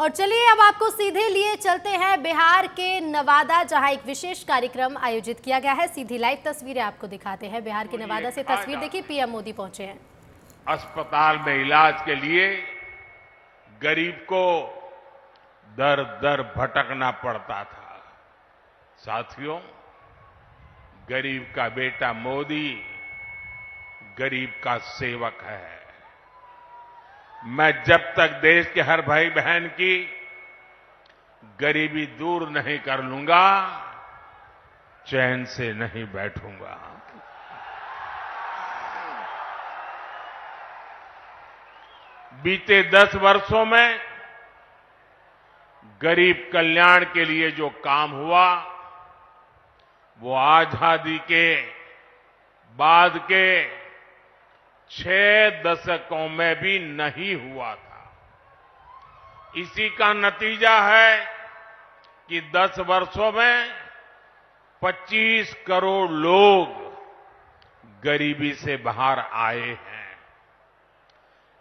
और चलिए अब आपको सीधे लिए चलते हैं बिहार के नवादा, जहां एक विशेष कार्यक्रम आयोजित किया गया है। सीधी लाइव तस्वीरें आपको दिखाते हैं। बिहार के नवादा से तस्वीर देखिए, पीएम मोदी पहुंचे हैं। अस्पताल में इलाज के लिए गरीब को दर दर भटकना पड़ता था। साथियों, गरीब का बेटा मोदी गरीब का सेवक है। मैं जब तक देश के हर भाई बहन की गरीबी दूर नहीं कर लूंगा, चैन से नहीं बैठूंगा। बीते 10 वर्षों में गरीब कल्याण के लिए जो काम हुआ, वो आजादी के बाद के 6 दशकों में भी नहीं हुआ था। इसी का नतीजा है कि 10 वर्षों में 25 करोड़ लोग गरीबी से बाहर आए हैं।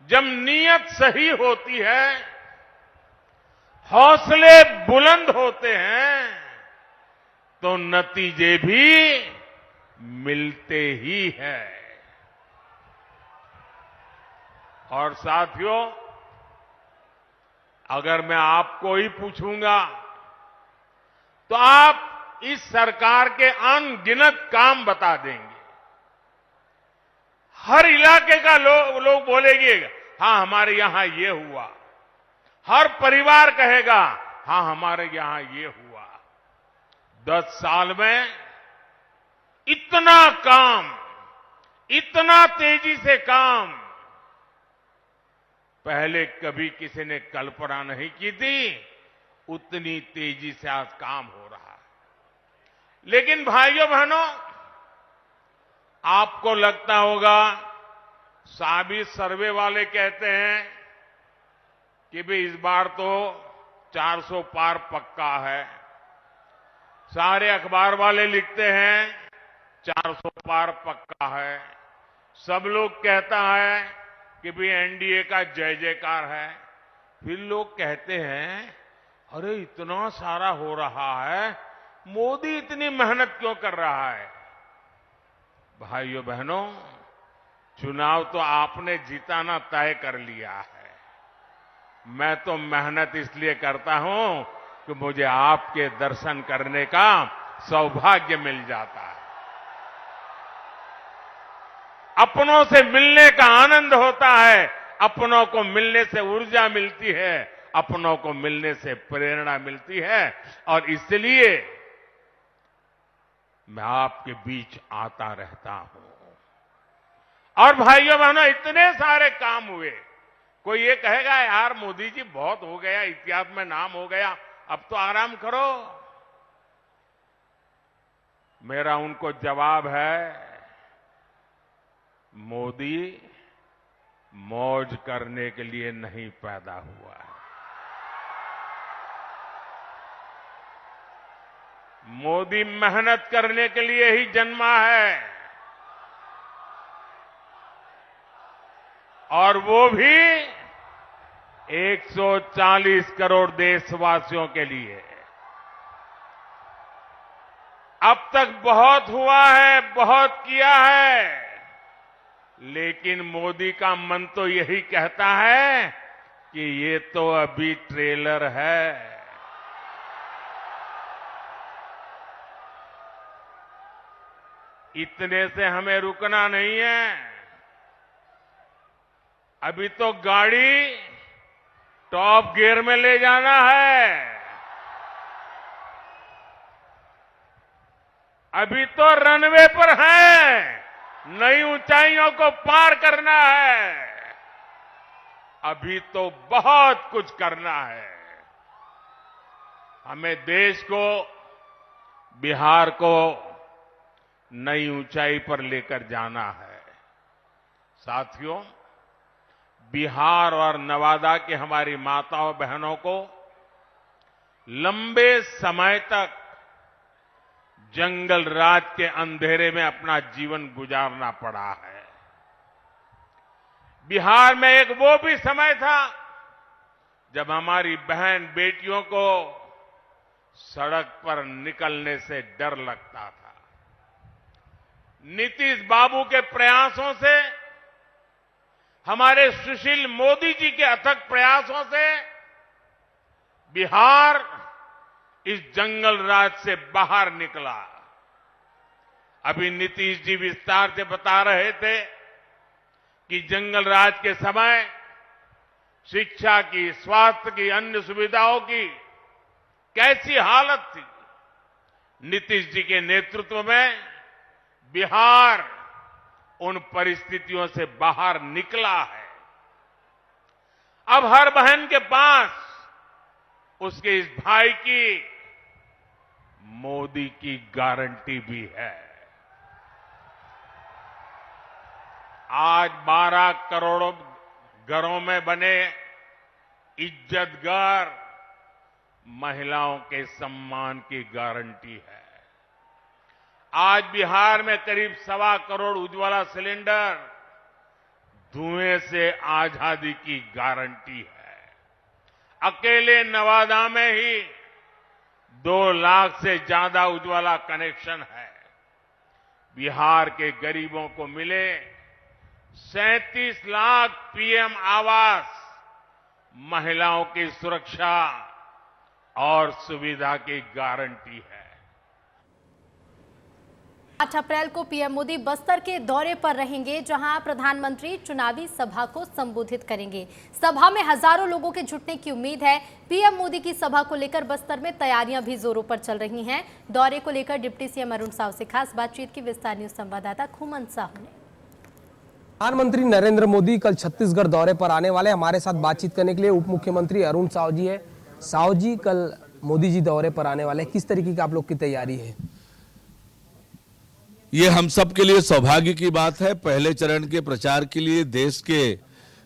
जब नीयत सही होती है, हौसले बुलंद होते हैं, तो नतीजे भी मिलते ही हैं। और साथियों, अगर मैं आपको ही पूछूंगा तो आप इस सरकार के अनगिनत काम बता देंगे। हर इलाके का लोग बोलेंगे, हाँ हमारे यहां ये हुआ। हर परिवार कहेगा, हाँ हमारे यहां ये हुआ। 10 साल में इतना काम, इतना तेजी से काम पहले कभी किसी ने कल्पना नहीं की थी। उतनी तेजी से आज काम हो रहा है। लेकिन भाइयों बहनों, आपको लगता होगा, साबित सर्वे वाले कहते हैं कि भाई इस बार तो 400 पार पक्का है। सारे अखबार वाले लिखते हैं 400 पार पक्का है। सब लोग कहता है कि भाई एनडीए का जय जयकार है। फिर लोग कहते हैं, अरे इतना सारा हो रहा है, मोदी इतनी मेहनत क्यों कर रहा है? भाइयों बहनों, चुनाव तो आपने जीताना तय कर लिया है। मैं तो मेहनत इसलिए करता हूं कि मुझे आपके दर्शन करने का सौभाग्य मिल जाता है। अपनों से मिलने का आनंद होता है। अपनों को मिलने से ऊर्जा मिलती है, अपनों को मिलने से प्रेरणा मिलती है। और इसलिए मैं आपके बीच आता रहता हूं। और भाइयों बहनों, इतने सारे काम हुए। कोई ये कहेगा, यार मोदी जी बहुत हो गया, इतिहास में नाम हो गया, अब तो आराम करो। मेरा उनको जवाब है, मोदी मौज करने के लिए नहीं पैदा हुआ है। मोदी मेहनत करने के लिए ही जन्मा है। और वो भी 140 करोड़ देशवासियों के लिए। अब तक बहुत हुआ है, बहुत किया है, लेकिन मोदी का मन तो यही कहता है कि ये तो अभी ट्रेलर है। इतने से हमें रुकना नहीं है। अभी तो गाड़ी टॉप गियर में ले जाना है। अभी तो रनवे पर है, नई ऊंचाइयों को पार करना है। अभी तो बहुत कुछ करना है। हमें देश को, बिहार को नई ऊंचाई पर लेकर जाना है। साथियों, बिहार और नवादा के हमारी माताओं बहनों को लंबे समय तक जंगल राज के अंधेरे में अपना जीवन गुजारना पड़ा है। बिहार में एक वो भी समय था जब हमारी बहन बेटियों को सड़क पर निकलने से डर लगता था। नीतीश बाबू के प्रयासों से, हमारे सुशील मोदी जी के अथक प्रयासों से बिहार इस जंगल राज से बाहर निकला। अभी नीतीश जी विस्तार से बता रहे थे कि जंगल राज के समय शिक्षा की, स्वास्थ्य की, अन्य सुविधाओं की कैसी हालत थी। नीतीश जी के नेतृत्व में बिहार उन परिस्थितियों से बाहर निकला है। अब हर बहन के पास उसके इस भाई की मोदी की गारंटी भी है। आज 12 करोड़ घरों में बने इज्जत घर महिलाओं के सम्मान की गारंटी है। आज बिहार में करीब 1.25 करोड़ उज्ज्वला सिलेंडर धुएं से आजादी की गारंटी है। अकेले नवादा में ही 2 लाख से ज्यादा उज्ज्वला कनेक्शन है। बिहार के गरीबों को मिले 37 लाख पीएम आवास, महिलाओं की सुरक्षा और सुविधा की गारंटी है। 8 अप्रैल को पीएम मोदी बस्तर के दौरे पर रहेंगे, जहां प्रधानमंत्री चुनावी सभा को संबोधित करेंगे। सभा में हजारों लोगों के जुटने की उम्मीद है। पीएम मोदी की सभा को लेकर बस्तर में तैयारियां भी जोरों पर चल रही हैं। दौरे को लेकर डिप्टी सीएम अरुण साव से खास बातचीत की विस्तार न्यूज संवाददाता खुमन साहू ने। प्रधानमंत्री नरेंद्र मोदी कल छत्तीसगढ़ दौरे पर आने वाले। हमारे साथ बातचीत करने के लिए उप मुख्यमंत्री अरुण साव जी है। साव जी, कल मोदी जी दौरे पर आने वाले, किस तरीके की आप लोग की तैयारी है? ये हम सब के लिए सौभाग्य की बात है। पहले चरण के प्रचार के लिए देश के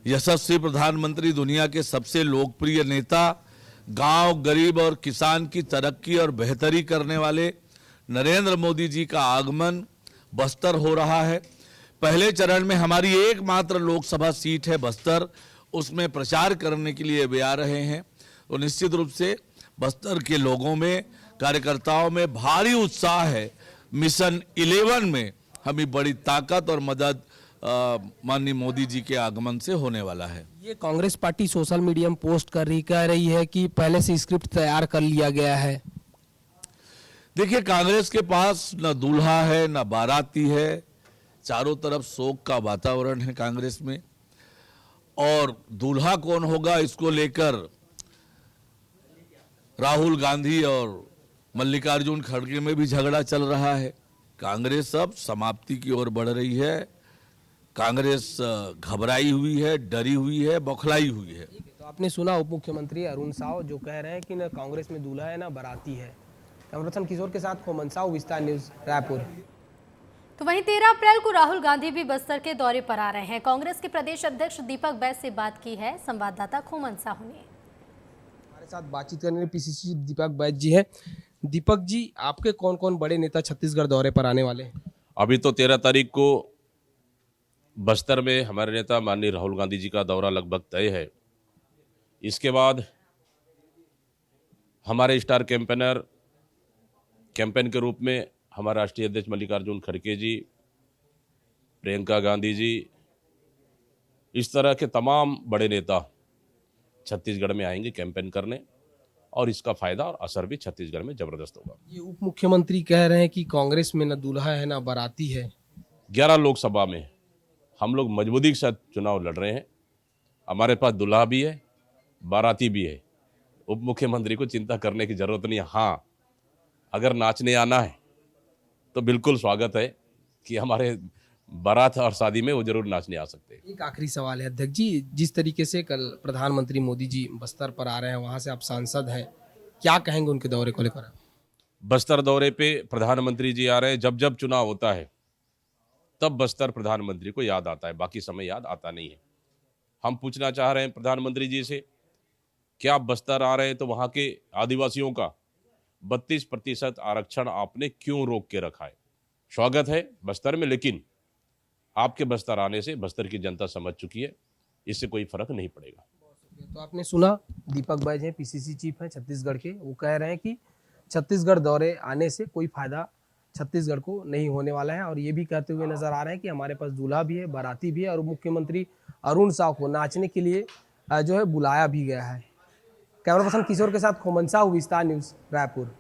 यशस्वी प्रधानमंत्री, दुनिया के सबसे लोकप्रिय नेता, गांव, गरीब और किसान की तरक्की और बेहतरी करने वाले नरेंद्र मोदी जी का आगमन बस्तर हो रहा है। पहले चरण में हमारी एकमात्र लोकसभा सीट है बस्तर, उसमें प्रचार करने के लिए वे आ रहे हैं। तो निश्चित रूप से बस्तर के लोगों में, कार्यकर्ताओं में भारी उत्साह है। मिशन 11 में हमें बड़ी ताकत और मदद माननीय मोदी जी के आगमन से होने वाला है। ये कांग्रेस पार्टी सोशल मीडिया में पोस्ट कह रही है कि पहले से स्क्रिप्ट तैयार कर लिया गया है। देखिए, कांग्रेस के पास न दूल्हा है न बाराती है। चारों तरफ शोक का वातावरण है कांग्रेस में, और दूल्हा कौन होगा इसको लेकर राहुल गांधी और मल्लिकार्जुन खड़गे में भी झगड़ा चल रहा है। कांग्रेस अब समाप्ति की ओर बढ़ रही है। कांग्रेस घबराई हुई है, डरी हुई है, बौखलाई हुई है। तो आपने सुना उप मुख्यमंत्री अरुण साव जो कह रहे हैं कि न कांग्रेस में दूल्हा है न बाराती है। कैमरामैन किशोर के साथ खुमन साव, विस्तार न्यूज, रायपुर। तो वहीं 13 अप्रैल को राहुल गांधी भी बस्तर के दौरे पर आ रहे हैं। कांग्रेस के प्रदेश अध्यक्ष दीपक बैज से बात की है संवाददाता खुमन साहू ने। हमारे साथ बातचीत करने के लिए पीसीसी दीपक बैज जी है। दीपक जी, आपके कौन कौन बड़े नेता छत्तीसगढ़ दौरे पर आने वाले हैं? अभी तो 13 तारीख को बस्तर में हमारे नेता माननीय राहुल गांधी जी का दौरा लगभग तय है। इसके बाद हमारे स्टार कैंपेनर, कैंपेन के रूप में हमारे राष्ट्रीय अध्यक्ष मल्लिकार्जुन खड़गे जी, प्रियंका गांधी जी, इस तरह के तमाम बड़े नेता छत्तीसगढ़ में आएंगे कैंपेन करने, और इसका फायदा और असर भी छत्तीसगढ़ में जबरदस्त होगा। ये उप मुख्यमंत्री कह रहे हैं कि कांग्रेस में न दूल्हा है न बाराती है। 11 लोकसभा में हम लोग मजबूती के साथ चुनाव लड़ रहे हैं। हमारे पास दूल्हा भी है, बाराती भी है। उप मुख्यमंत्री को चिंता करने की जरूरत नहीं है। हाँ, अगर नाचने आना है तो बिल्कुल स्वागत है कि हमारे बारात और शादी में वो जरूर नाचने आ सकते हैं। एक आखिरी सवाल है अध्यक्ष जी, जिस तरीके से कल प्रधानमंत्री मोदी जी बस्तर पर आ रहे हैं, वहां से आप सांसद हैं, क्या कहेंगे उनके दौरे को लेकर? बस्तर दौरे पे प्रधानमंत्री जी आ रहे हैं। जब जब चुनाव होता है तब बस्तर प्रधानमंत्री को याद आता है, बाकी समय याद आता नहीं है। हम पूछना चाह रहे हैं प्रधानमंत्री जी से, क्या आप बस्तर आ रहे हैं तो वहाँ के आदिवासियों का 32% आरक्षण आपने क्यों रोक के रखा है? स्वागत है बस्तर में, लेकिन आपके बस्तर आने से बस्तर की जनता समझ चुकी है, इससे कोई फर्क नहीं पड़ेगा। तो आपने सुना, दीपक बैज हैं, पीसीसी चीफ हैं छत्तीसगढ़ के, वो कह रहे हैं कि छत्तीसगढ़ दौरे आने से कोई फायदा छत्तीसगढ़ को नहीं होने वाला है, और ये भी कहते हुए नजर आ रहे हैं कि हमारे पास दूल्हा भी है, बाराती भी है, और मुख्यमंत्री अरुण साव को नाचने के लिए जो है बुलाया भी गया है। कैमरा पर्सन किशोर के साथ खोमन साहू, विस्तार न्यूज, रायपुर।